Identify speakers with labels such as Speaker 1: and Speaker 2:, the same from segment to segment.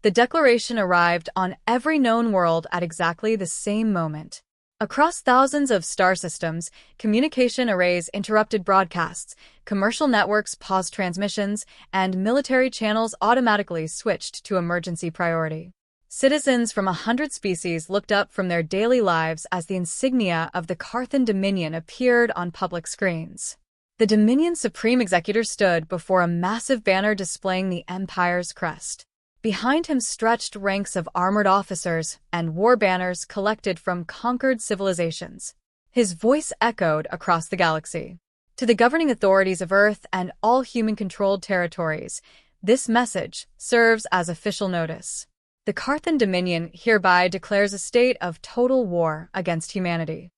Speaker 1: The declaration arrived on every known world at exactly the same moment. Across thousands of star systems, communication arrays interrupted broadcasts, commercial networks paused transmissions, and military channels automatically switched to emergency priority. Citizens from 100 species looked up from their daily lives as the insignia of the Carthan Dominion appeared on public screens. The Dominion's Supreme Executor stood before a massive banner displaying the Empire's crest. Behind him stretched ranks of armored officers and war banners collected from conquered civilizations. His voice echoed across the galaxy. To the governing authorities of Earth and all human-controlled territories, this message serves as official notice. The Carthan Dominion hereby declares a state of total war against humanity.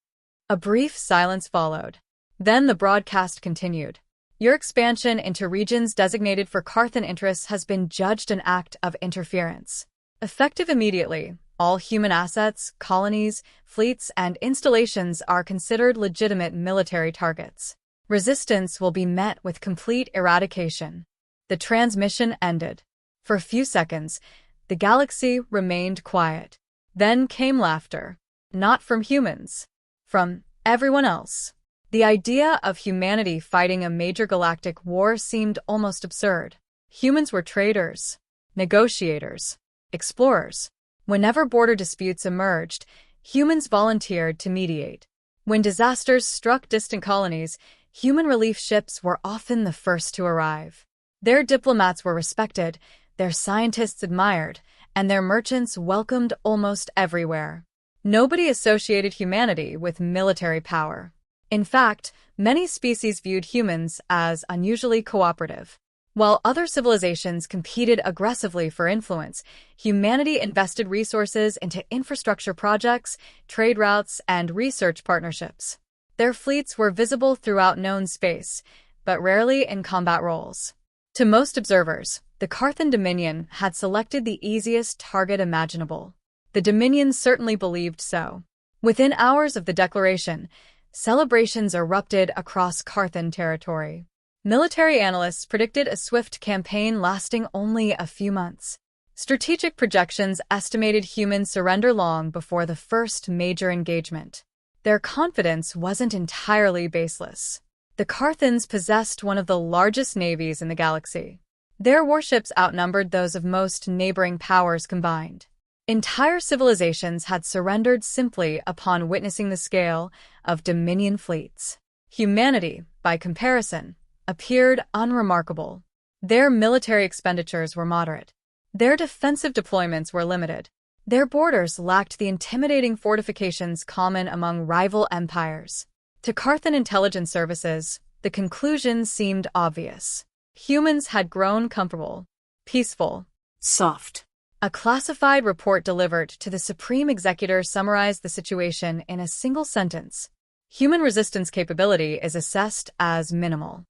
Speaker 1: A brief silence followed. Then the broadcast continued. Your expansion into regions designated for Carthan interests has been judged an act of interference. Effective immediately, all human assets, colonies, fleets, and installations are considered legitimate military targets. Resistance will be met with complete eradication. The transmission ended. For a few seconds, the galaxy remained quiet. Then came laughter. Not from humans. From everyone else. The idea of humanity fighting a major galactic war seemed almost absurd. Humans were traders, negotiators, explorers. Whenever border disputes emerged, humans volunteered to mediate. When disasters struck distant colonies, human relief ships were often the first to arrive. Their diplomats were respected, their scientists admired, and their merchants welcomed almost everywhere. Nobody associated humanity with military power. In fact, many species viewed humans as unusually cooperative. While other civilizations competed aggressively for influence, humanity invested resources into infrastructure projects, trade routes, and research partnerships. Their fleets were visible throughout known space, but rarely in combat roles. To most observers, the Carthan Dominion had selected the easiest target imaginable. The Dominion certainly believed so. Within hours of the declaration, celebrations erupted across Carthan territory. Military analysts predicted a swift campaign lasting only a few months. Strategic projections estimated human surrender long before the first major engagement. Their confidence wasn't entirely baseless. The Carthans possessed one of the largest navies in the galaxy. Their warships outnumbered those of most neighboring powers combined. Entire civilizations had surrendered simply upon witnessing the scale of Dominion fleets. Humanity, by comparison, appeared unremarkable. Their military expenditures were moderate. Their defensive deployments were limited. Their borders lacked the intimidating fortifications common among rival empires. To Carthan intelligence services, the conclusion seemed obvious. Humans had grown comfortable, peaceful, soft. A classified report delivered to the Supreme Executor summarized the situation in a single sentence. Human resistance capability is assessed as minimal.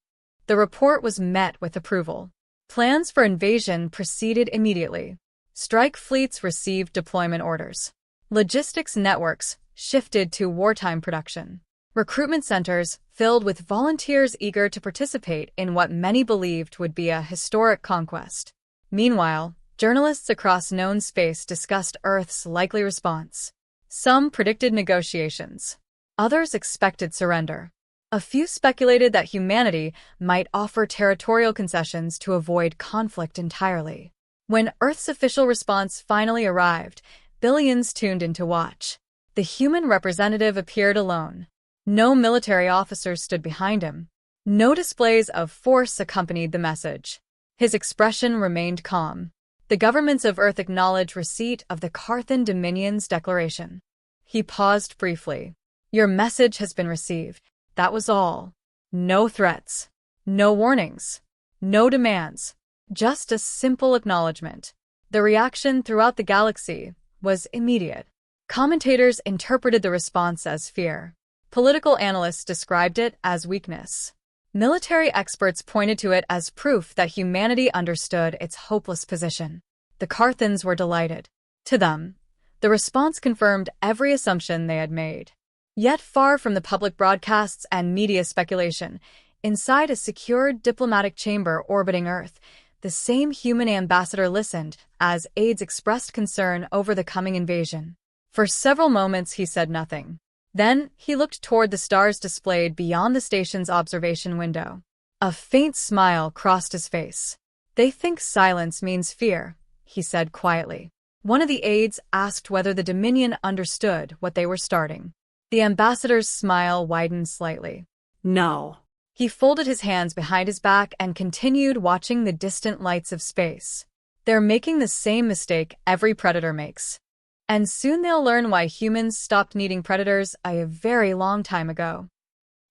Speaker 1: The report was met with approval. Plans for invasion proceeded immediately. Strike fleets received deployment orders. Logistics networks shifted to wartime production. Recruitment centers filled with volunteers eager to participate in what many believed would be a historic conquest. Meanwhile, journalists across known space discussed Earth's likely response. Some predicted negotiations. Others expected surrender. A few speculated that humanity might offer territorial concessions to avoid conflict entirely. When Earth's official response finally arrived, billions tuned in to watch. The human representative appeared alone. No military officers stood behind him. No displays of force accompanied the message. His expression remained calm. The governments of Earth acknowledge receipt of the Carthan Dominion's declaration. He paused briefly. Your message has been received. That was all. No threats. No warnings. No demands. Just a simple acknowledgement. The reaction throughout the galaxy was immediate. Commentators interpreted the response as fear. Political analysts described it as weakness. Military experts pointed to it as proof that humanity understood its hopeless position. The Carthans were delighted. To them, the response confirmed every assumption they had made. Yet far from the public broadcasts and media speculation, inside a secured diplomatic chamber orbiting Earth, the same human ambassador listened as aides expressed concern over the coming invasion. For several moments he said nothing. Then he looked toward the stars displayed beyond the station's observation window. A faint smile crossed his face. "They think silence means fear," he said quietly. One of the aides asked whether the Dominion understood what they were starting. The ambassador's smile widened slightly.
Speaker 2: "No."
Speaker 1: He folded his hands behind his back and continued watching the distant lights of space. "They're making the same mistake every predator makes. And soon they'll learn why humans stopped needing predators a very long time ago."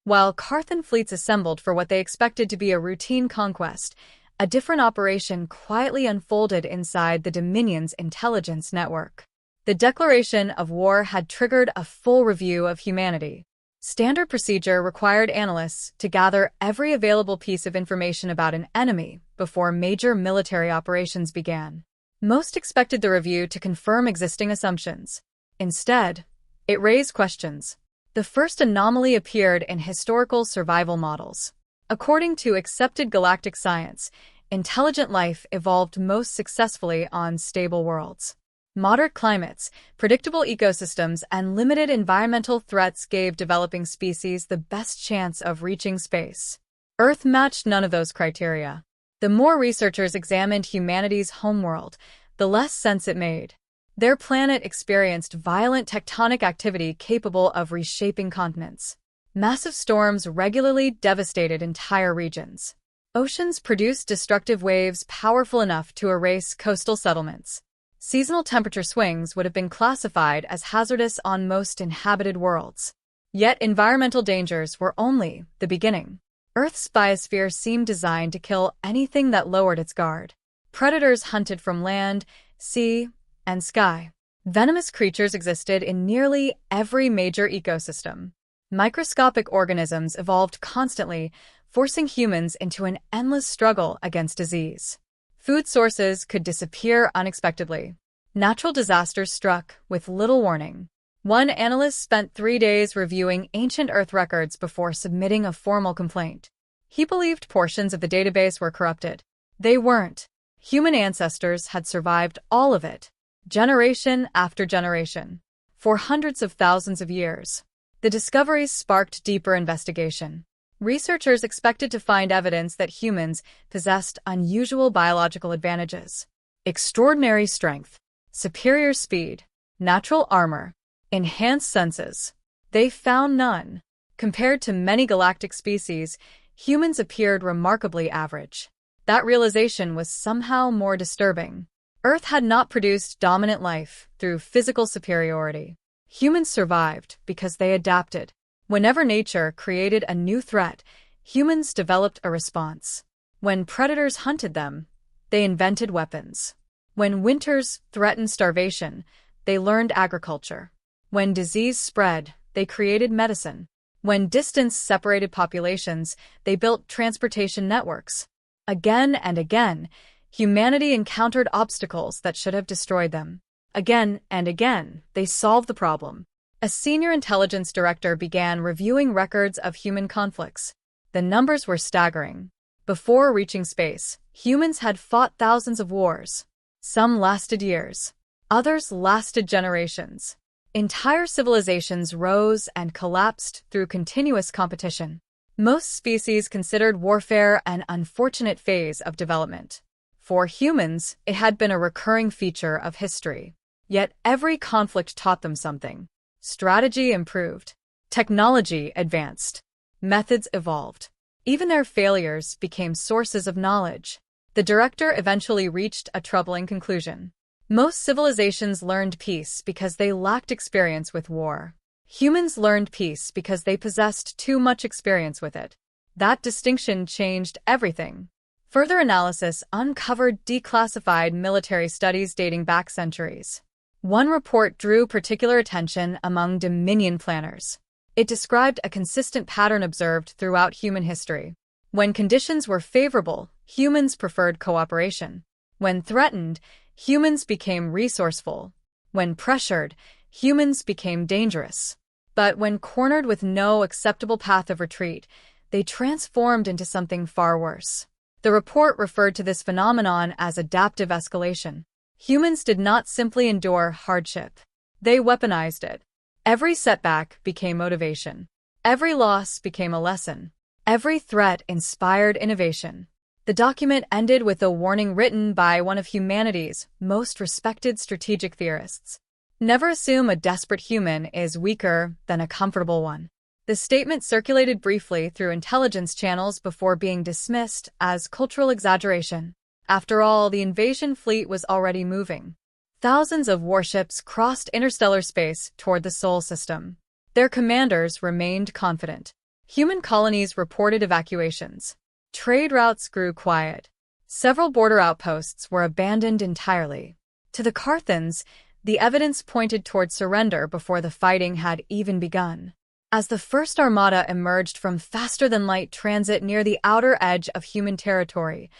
Speaker 1: While Carthan fleets assembled for what they expected to be a routine conquest, a different operation quietly unfolded inside the Dominion's intelligence network. The declaration of war had triggered a full review of humanity. Standard procedure required analysts to gather every available piece of information about an enemy before major military operations began. Most expected the review to confirm existing assumptions. Instead, it raised questions. The first anomaly appeared in historical survival models. According to accepted galactic science, intelligent life evolved most successfully on stable worlds. Moderate climates, predictable ecosystems, and limited environmental threats gave developing species the best chance of reaching space. Earth matched none of those criteria. The more researchers examined humanity's homeworld, the less sense it made. Their planet experienced violent tectonic activity capable of reshaping continents. Massive storms regularly devastated entire regions. Oceans produced destructive waves powerful enough to erase coastal settlements. Seasonal temperature swings would have been classified as hazardous on most inhabited worlds. Yet environmental dangers were only the beginning. Earth's biosphere seemed designed to kill anything that lowered its guard. Predators hunted from land, sea, and sky. Venomous creatures existed in nearly every major ecosystem. Microscopic organisms evolved constantly, forcing humans into an endless struggle against disease. Food sources could disappear unexpectedly. Natural disasters struck with little warning. One analyst spent 3 days reviewing ancient Earth records before submitting a formal complaint. He believed portions of the database were corrupted. They weren't. Human ancestors had survived all of it, generation after generation, for hundreds of thousands of years. The discoveries sparked deeper investigation. Researchers expected to find evidence that humans possessed unusual biological advantages: extraordinary strength, superior speed, natural armor, enhanced senses. They found none. Compared to many galactic species, humans appeared remarkably average. That realization was somehow more disturbing. Earth had not produced dominant life through physical superiority. Humans survived because they adapted. Whenever nature created a new threat, humans developed a response. When predators hunted them, they invented weapons. When winters threatened starvation, they learned agriculture. When disease spread, they created medicine. When distance separated populations, they built transportation networks. Again and again, humanity encountered obstacles that should have destroyed them. Again and again, they solved the problem. A senior intelligence director began reviewing records of human conflicts. The numbers were staggering. Before reaching space, humans had fought thousands of wars. Some lasted years. Others lasted generations. Entire civilizations rose and collapsed through continuous competition. Most species considered warfare an unfortunate phase of development. For humans, it had been a recurring feature of history. Yet every conflict taught them something. Strategy improved. Technology advanced. Methods evolved. Even their failures became sources of knowledge. The director eventually reached a troubling conclusion. Most civilizations learned peace because they lacked experience with war. Humans learned peace because they possessed too much experience with it. That distinction changed everything. Further analysis uncovered declassified military studies dating back centuries. One report drew particular attention among Dominion planners. It described a consistent pattern observed throughout human history. When conditions were favorable, humans preferred cooperation. When threatened, humans became resourceful. When pressured, humans became dangerous. But when cornered with no acceptable path of retreat, they transformed into something far worse. The report referred to this phenomenon as adaptive escalation. Humans did not simply endure hardship. They weaponized it. Every setback became motivation. Every loss became a lesson. Every threat inspired innovation. The document ended with a warning written by one of humanity's most respected strategic theorists. Never assume a desperate human is weaker than a comfortable one. The statement circulated briefly through intelligence channels before being dismissed as cultural exaggeration. After all, the invasion fleet was already moving. Thousands of warships crossed interstellar space toward the Sol system. Their commanders remained confident. Human colonies reported evacuations. Trade routes grew quiet. Several border outposts were abandoned entirely. To the Carthans, the evidence pointed toward surrender before the fighting had even begun. As the first armada emerged from faster-than-light transit near the outer edge of human territory,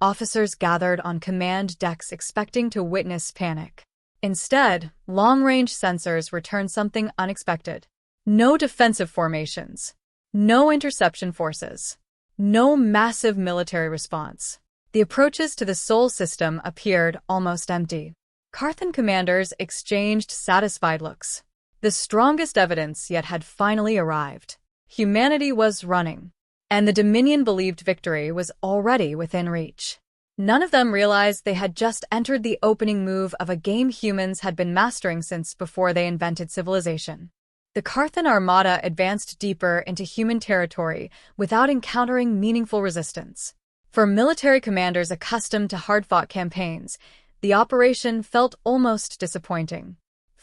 Speaker 1: officers gathered on command decks expecting to witness panic. Instead, long-range sensors returned something unexpected. No defensive formations. No interception forces. No massive military response. The approaches to the Sol system appeared almost empty. Carthan commanders exchanged satisfied looks. The strongest evidence yet had finally arrived. Humanity was running, and the Dominion believed victory was already within reach. None of them realized they had just entered the opening move of a game humans had been mastering since before they invented civilization. The Carthan armada advanced deeper into human territory without encountering meaningful resistance. For military commanders accustomed to hard-fought campaigns, the operation felt almost disappointing.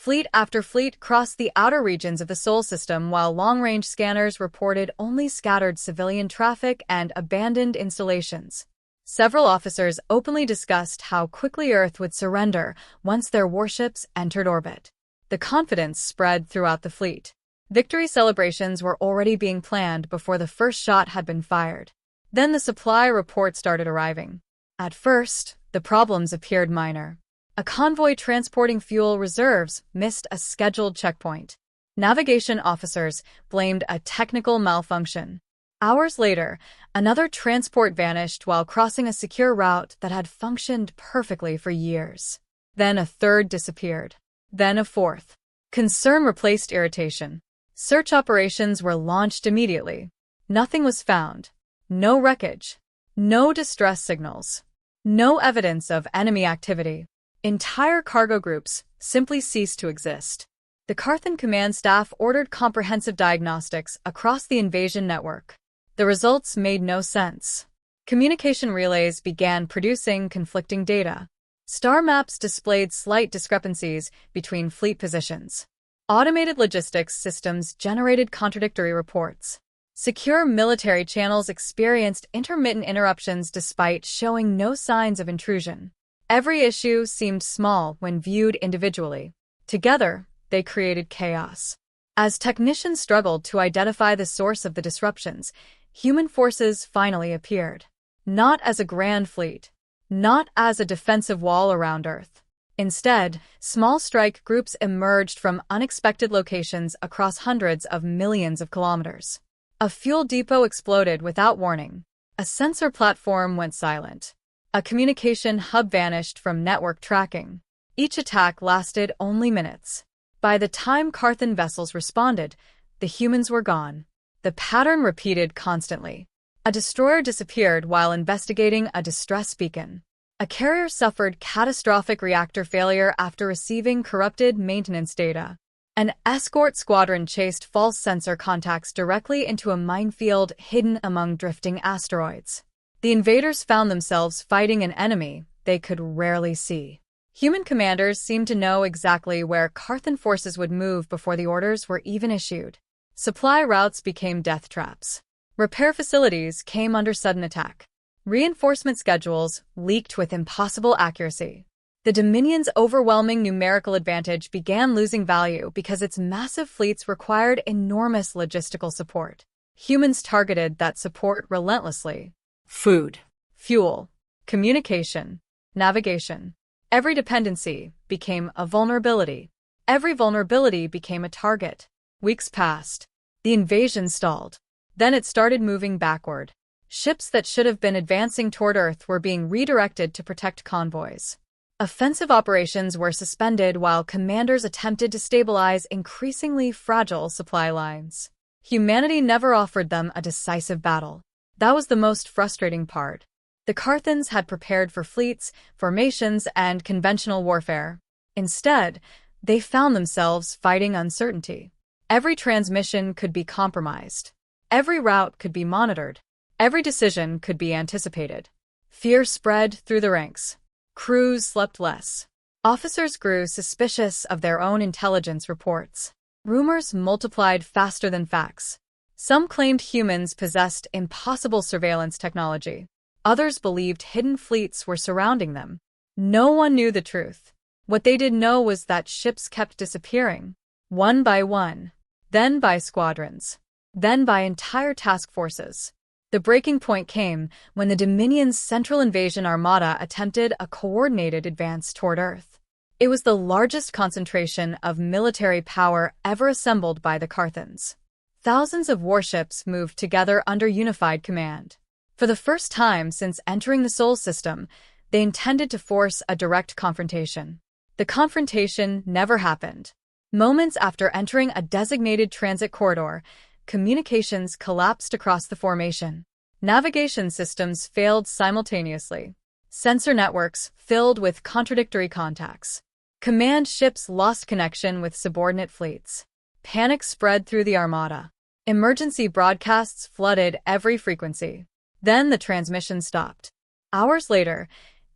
Speaker 1: Fleet after fleet crossed the outer regions of the Sol system while long-range scanners reported only scattered civilian traffic and abandoned installations. Several officers openly discussed how quickly Earth would surrender once their warships entered orbit. The confidence spread throughout the fleet. Victory celebrations were already being planned before the first shot had been fired. Then the supply report started arriving. At first, the problems appeared minor. A convoy transporting fuel reserves missed a scheduled checkpoint. Navigation officers blamed a technical malfunction. Hours later, another transport vanished while crossing a secure route that had functioned perfectly for years. Then a third disappeared. Then a fourth. Concern replaced irritation. Search operations were launched immediately. Nothing was found. No wreckage. No distress signals. No evidence of enemy activity. Entire cargo groups simply ceased to exist. The Carthan command staff ordered comprehensive diagnostics across the invasion network. The results made no sense. Communication relays began producing conflicting data. Star maps displayed slight discrepancies between fleet positions. Automated logistics systems generated contradictory reports. Secure military channels experienced intermittent interruptions despite showing no signs of intrusion. Every issue seemed small when viewed individually. Together, they created chaos. As technicians struggled to identify the source of the disruptions, human forces finally appeared. Not as a grand fleet. Not as a defensive wall around Earth. Instead, small strike groups emerged from unexpected locations across hundreds of millions of kilometers. A fuel depot exploded without warning. A sensor platform went silent. A communication hub vanished from network tracking. Each attack lasted only minutes. By the time Carthan vessels responded, the humans were gone. The pattern repeated constantly. A destroyer disappeared while investigating a distress beacon. A carrier suffered catastrophic reactor failure after receiving corrupted maintenance data. An escort squadron chased false sensor contacts directly into a minefield hidden among drifting asteroids. The invaders found themselves fighting an enemy they could rarely see. Human commanders seemed to know exactly where Carthan forces would move before the orders were even issued. Supply routes became death traps. Repair facilities came under sudden attack. Reinforcement schedules leaked with impossible accuracy. The Dominion's overwhelming numerical advantage began losing value because its massive fleets required enormous logistical support. Humans targeted that support relentlessly. Food, fuel, communication, navigation. Every dependency became a vulnerability. Every vulnerability became a target. Weeks passed. The invasion stalled. Then it started moving backward. Ships that should have been advancing toward Earth were being redirected to protect convoys. Offensive operations were suspended while commanders attempted to stabilize increasingly fragile supply lines. Humanity never offered them a decisive battle. That was the most frustrating part. The Carthans had prepared for fleets, formations, and conventional warfare. Instead, they found themselves fighting uncertainty. Every transmission could be compromised. Every route could be monitored. Every decision could be anticipated. Fear spread through the ranks. Crews slept less. Officers grew suspicious of their own intelligence reports. Rumors multiplied faster than facts. Some claimed humans possessed impossible surveillance technology. Others believed hidden fleets were surrounding them. No one knew the truth. What they did know was that ships kept disappearing, one by one, then by squadrons, then by entire task forces. The breaking point came when the Dominion's Central Invasion Armada attempted a coordinated advance toward Earth. It was the largest concentration of military power ever assembled by the Carthans. Thousands of warships moved together under unified command. For the first time since entering the Sol system, they intended to force a direct confrontation. The confrontation never happened. Moments after entering a designated transit corridor, communications collapsed across the formation. Navigation systems failed simultaneously. Sensor networks filled with contradictory contacts. Command ships lost connection with subordinate fleets. Panic spread through the armada. Emergency broadcasts flooded every frequency. Then the transmission stopped. Hours later,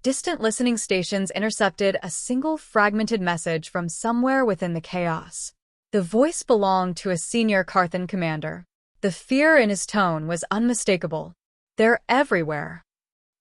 Speaker 1: distant listening stations intercepted a single fragmented message from somewhere within the chaos. The voice belonged to a senior Carthan commander. The fear in his tone was unmistakable. "They're everywhere."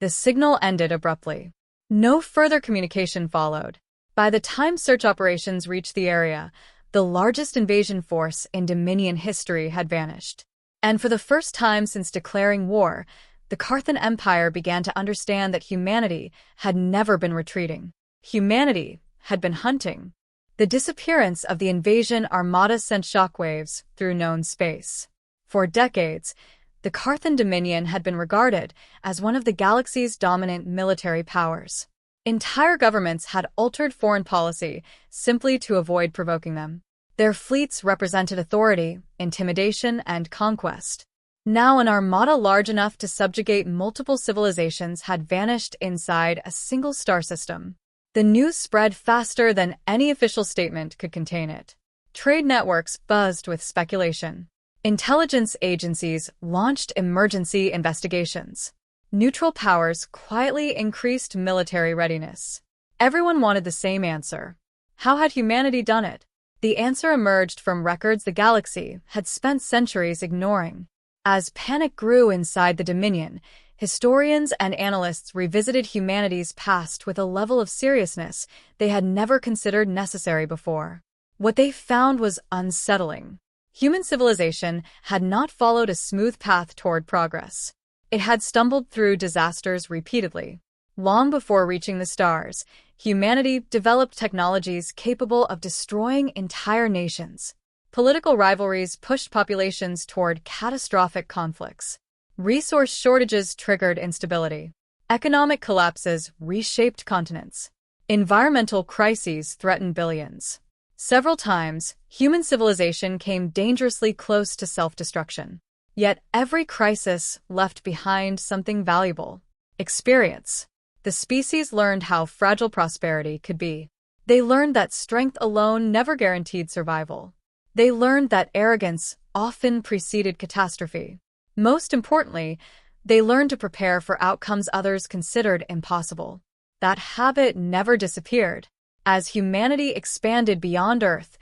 Speaker 1: The signal ended abruptly. No further communication followed. By the time search operations reached the area, the largest invasion force in Dominion history had vanished. And for the first time since declaring war, the Carthan Empire began to understand that humanity had never been retreating. Humanity had been hunting. The disappearance of the invasion armada sent shockwaves through known space. For decades, the Carthan Dominion had been regarded as one of the galaxy's dominant military powers. Entire governments had altered foreign policy simply to avoid provoking them. Their fleets represented authority, intimidation, and conquest. Now an armada large enough to subjugate multiple civilizations had vanished inside a single star system. The news spread faster than any official statement could contain it. Trade networks buzzed with speculation. Intelligence agencies launched emergency investigations. Neutral powers quietly increased military readiness. Everyone wanted the same answer. How had humanity done it? The answer emerged from records the galaxy had spent centuries ignoring. As panic grew inside the Dominion, historians and analysts revisited humanity's past with a level of seriousness they had never considered necessary before. What they found was unsettling. Human civilization had not followed a smooth path toward progress. It had stumbled through disasters repeatedly. Long before reaching the stars, humanity developed technologies capable of destroying entire nations. Political rivalries pushed populations toward catastrophic conflicts. Resource shortages triggered instability. Economic collapses reshaped continents. Environmental crises threatened billions. Several times, human civilization came dangerously close to self-destruction. Yet every crisis left behind something valuable: experience. The species learned how fragile prosperity could be. They learned that strength alone never guaranteed survival. They learned that arrogance often preceded catastrophe. Most importantly, they learned to prepare for outcomes others considered impossible. That habit never disappeared. As humanity expanded beyond Earth,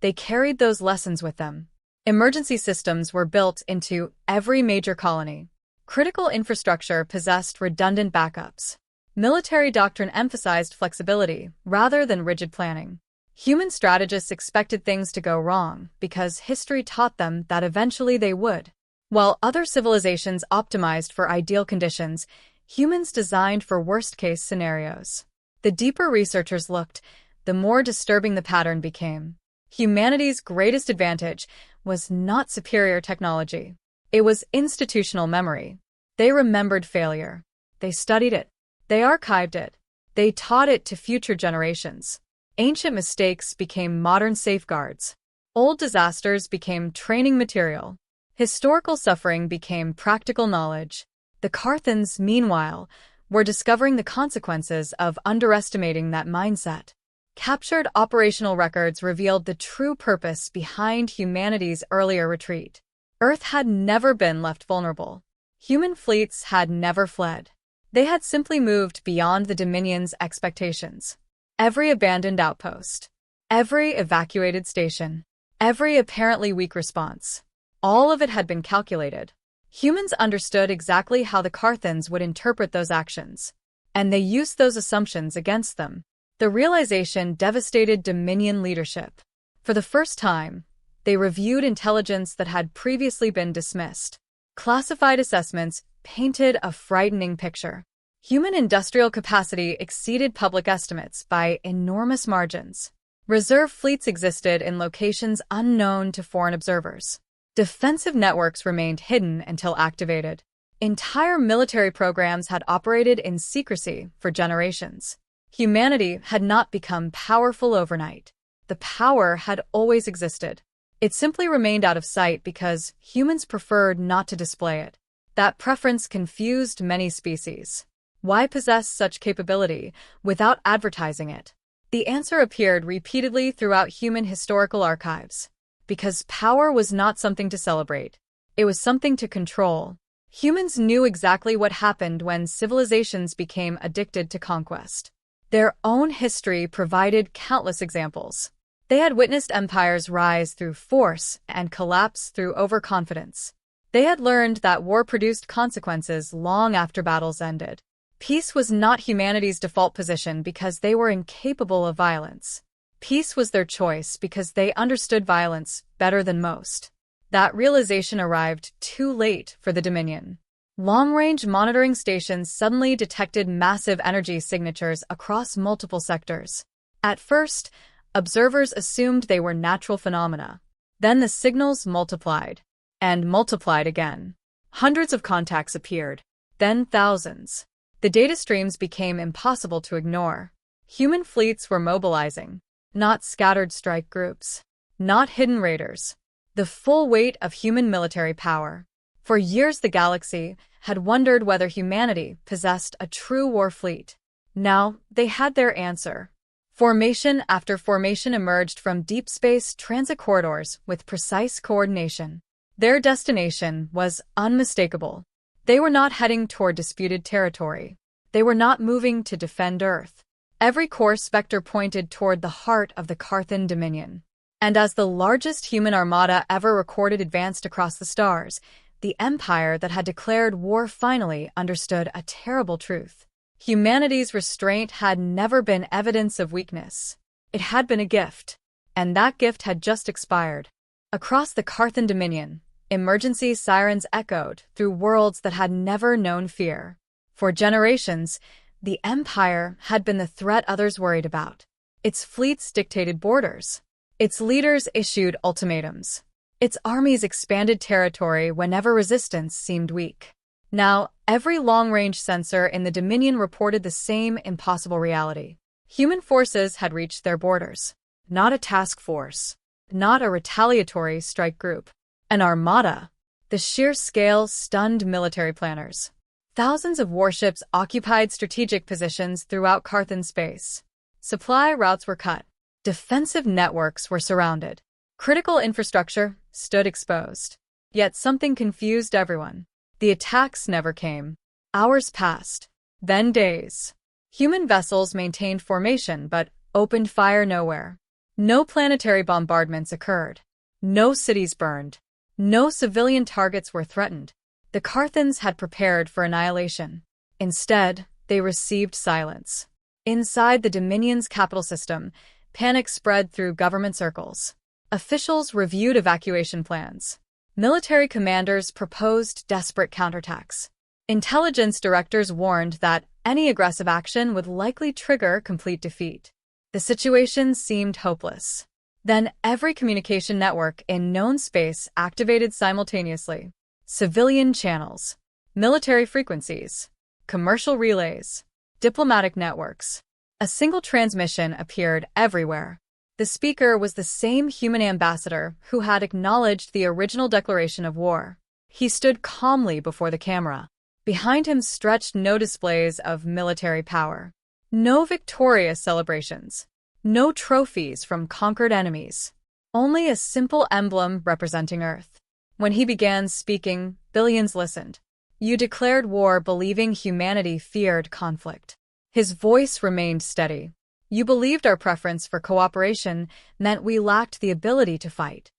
Speaker 1: they carried those lessons with them. Emergency systems were built into every major colony. Critical infrastructure possessed redundant backups. Military doctrine emphasized flexibility rather than rigid planning. Human strategists expected things to go wrong because history taught them that eventually they would. While other civilizations optimized for ideal conditions, humans designed for worst-case scenarios. The deeper researchers looked, the more disturbing the pattern became. Humanity's greatest advantage was not superior technology. It was institutional memory. They remembered failure. They studied it. They archived it. They taught it to future generations. Ancient mistakes became modern safeguards. Old disasters became training material. Historical suffering became practical knowledge. The Carthans, meanwhile, were discovering the consequences of underestimating that mindset. Captured operational records revealed the true purpose behind humanity's earlier retreat. Earth had never been left vulnerable. Human fleets had never fled. They had simply moved beyond the Dominion's expectations. Every abandoned outpost, every evacuated station, every apparently weak response, all of it had been calculated. Humans understood exactly how the Carthans would interpret those actions, and they used those assumptions against them. The realization devastated Dominion leadership. For the first time, they reviewed intelligence that had previously been dismissed. Classified assessments painted a frightening picture. Human industrial capacity exceeded public estimates by enormous margins. Reserve fleets existed in locations unknown to foreign observers. Defensive networks remained hidden until activated. Entire military programs had operated in secrecy for generations. Humanity had not become powerful overnight. The power had always existed. It simply remained out of sight because humans preferred not to display it. That preference confused many species. Why possess such capability without advertising it? The answer appeared repeatedly throughout human historical archives. Because power was not something to celebrate. It was something to control. Humans knew exactly what happened when civilizations became addicted to conquest. Their own history provided countless examples. They had witnessed empires rise through force and collapse through overconfidence. They had learned that war produced consequences long after battles ended. Peace was not humanity's default position because they were incapable of violence. Peace was their choice because they understood violence better than most. That realization arrived too late for the Dominion. Long-range monitoring stations suddenly detected massive energy signatures across multiple sectors. At first, observers assumed they were natural phenomena. Then the signals multiplied, and multiplied again. Hundreds of contacts appeared, then thousands. The data streams became impossible to ignore. Human fleets were mobilizing. Not scattered strike groups. Not hidden raiders. The full weight of human military power. For years the galaxy had wondered whether humanity possessed a true war fleet. Now, they had their answer. Formation after formation emerged from deep space transit corridors with precise coordination. Their destination was unmistakable. They were not heading toward disputed territory. They were not moving to defend Earth. Every course vector pointed toward the heart of the Carthan Dominion. And as the largest human armada ever recorded advanced across the stars, the empire that had declared war finally understood a terrible truth. Humanity's restraint had never been evidence of weakness. It had been a gift. And that gift had just expired. Across the Carthan Dominion, emergency sirens echoed through worlds that had never known fear. For generations, the Empire had been the threat others worried about. Its fleets dictated borders. Its leaders issued ultimatums. Its armies expanded territory whenever resistance seemed weak. Now, every long-range sensor in the Dominion reported the same impossible reality. Human forces had reached their borders. Not a task force. Not a retaliatory strike group. An armada. The sheer scale stunned military planners. Thousands of warships occupied strategic positions throughout Carthan space. Supply routes were cut. Defensive networks were surrounded. Critical infrastructure stood exposed. Yet something confused everyone. The attacks never came. Hours passed. Then days. Human vessels maintained formation but opened fire nowhere. No planetary bombardments occurred. No cities burned. No civilian targets were threatened. The Carthans had prepared for annihilation. Instead, they received silence. Inside the Dominion's capital system, panic spread through government circles. Officials reviewed evacuation plans. Military commanders proposed desperate counterattacks. Intelligence directors warned that any aggressive action would likely trigger complete defeat. The situation seemed hopeless. Then every communication network in known space activated simultaneously. Civilian channels. military frequencies, commercial relays, diplomatic networks. A single transmission appeared everywhere. The speaker was the same human ambassador who had acknowledged the original declaration of war. He stood calmly before the camera. Behind him stretched no displays of military power, no victorious celebrations, no trophies from conquered enemies, only a simple emblem representing Earth. When he began speaking, billions listened. You declared war believing humanity feared conflict. His voice remained steady. You believed our preference for cooperation meant we lacked the ability to fight.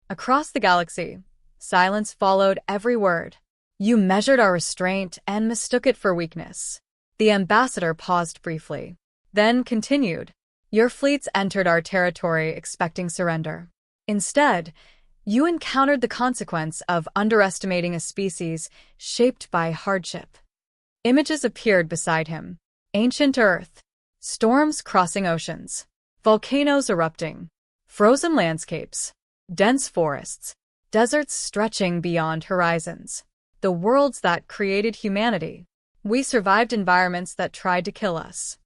Speaker 1: Across the galaxy, silence followed every word. You measured our restraint and mistook it for weakness. The ambassador paused briefly, then continued. Your fleets entered our territory expecting surrender. Instead, you encountered the consequence of underestimating a species shaped by hardship. Images appeared beside him. Ancient Earth, storms crossing oceans, volcanoes erupting, frozen landscapes, dense forests, deserts stretching beyond horizons. The worlds that created humanity. We survived environments that tried to kill us.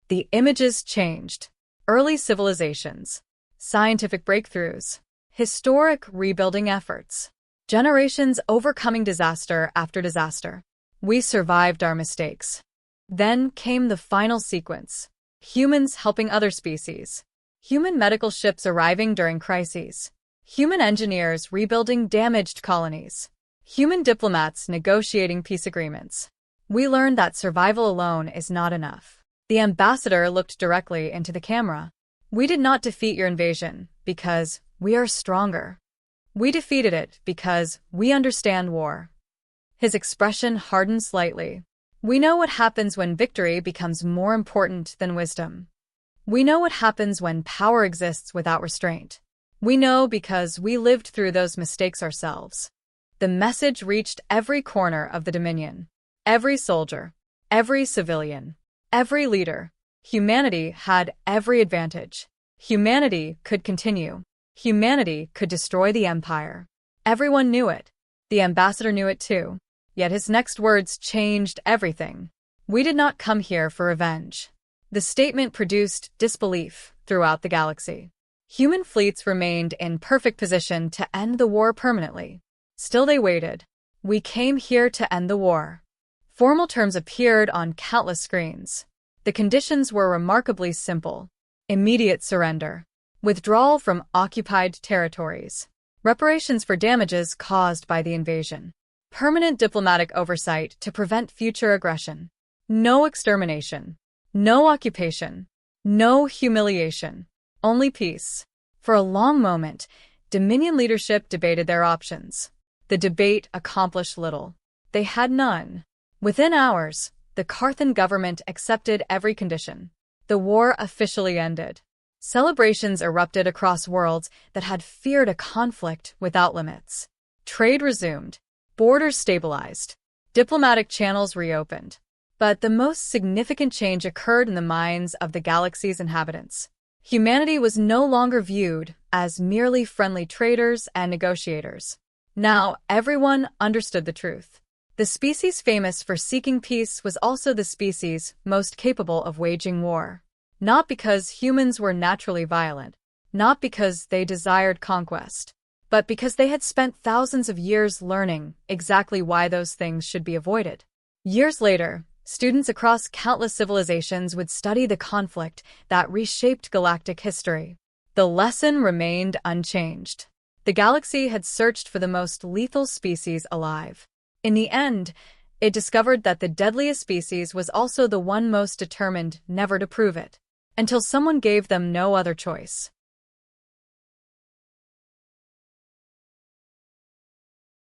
Speaker 1: The images changed. Early civilizations, scientific breakthroughs, historic rebuilding efforts, generations overcoming disaster after disaster. We survived our mistakes. Then came the final sequence. Humans helping other species. Human medical ships arriving during crises. Human engineers rebuilding damaged colonies. Human diplomats negotiating peace agreements. We learned that survival alone is not enough. The ambassador looked directly into the camera. We did not defeat your invasion because we are stronger. We defeated it because we understand war. His expression hardened slightly. We know what happens when victory becomes more important than wisdom. We know what happens when power exists without restraint. We know because we lived through those mistakes ourselves. The message reached every corner of the Dominion. Every soldier, every civilian, every leader. Humanity had every advantage. Humanity could continue. Humanity could destroy the Empire. Everyone knew it. The ambassador knew it too. Yet his next words changed everything. We did not come here for revenge. The statement produced disbelief throughout the galaxy. Human fleets remained in perfect position to end the war permanently. Still they waited. We came here to end the war. Formal terms appeared on countless screens. The conditions were remarkably simple. Immediate surrender. Withdrawal from occupied territories. Reparations for damages caused by the invasion. Permanent diplomatic oversight to prevent future aggression. No extermination. No occupation. No humiliation. Only peace. For a long moment, Dominion leadership debated their options. The debate accomplished little. They had none. Within hours, the Carthan government accepted every condition. The war officially ended. Celebrations erupted across worlds that had feared a conflict without limits. Trade resumed. Borders stabilized. Diplomatic channels reopened. But the most significant change occurred in the minds of the galaxy's inhabitants. Humanity was no longer viewed as merely friendly traders and negotiators. Now everyone understood the truth. The species famous for seeking peace was also the species most capable of waging war. Not because humans were naturally violent, not because they desired conquest, but because they had spent thousands of years learning exactly why those things should be avoided. Years later, students across countless civilizations would study the conflict that reshaped galactic history. The lesson remained unchanged. The galaxy had searched for the most lethal species alive. In the end, it discovered that the deadliest species was also the one most determined never to prove it, until someone gave them no other choice.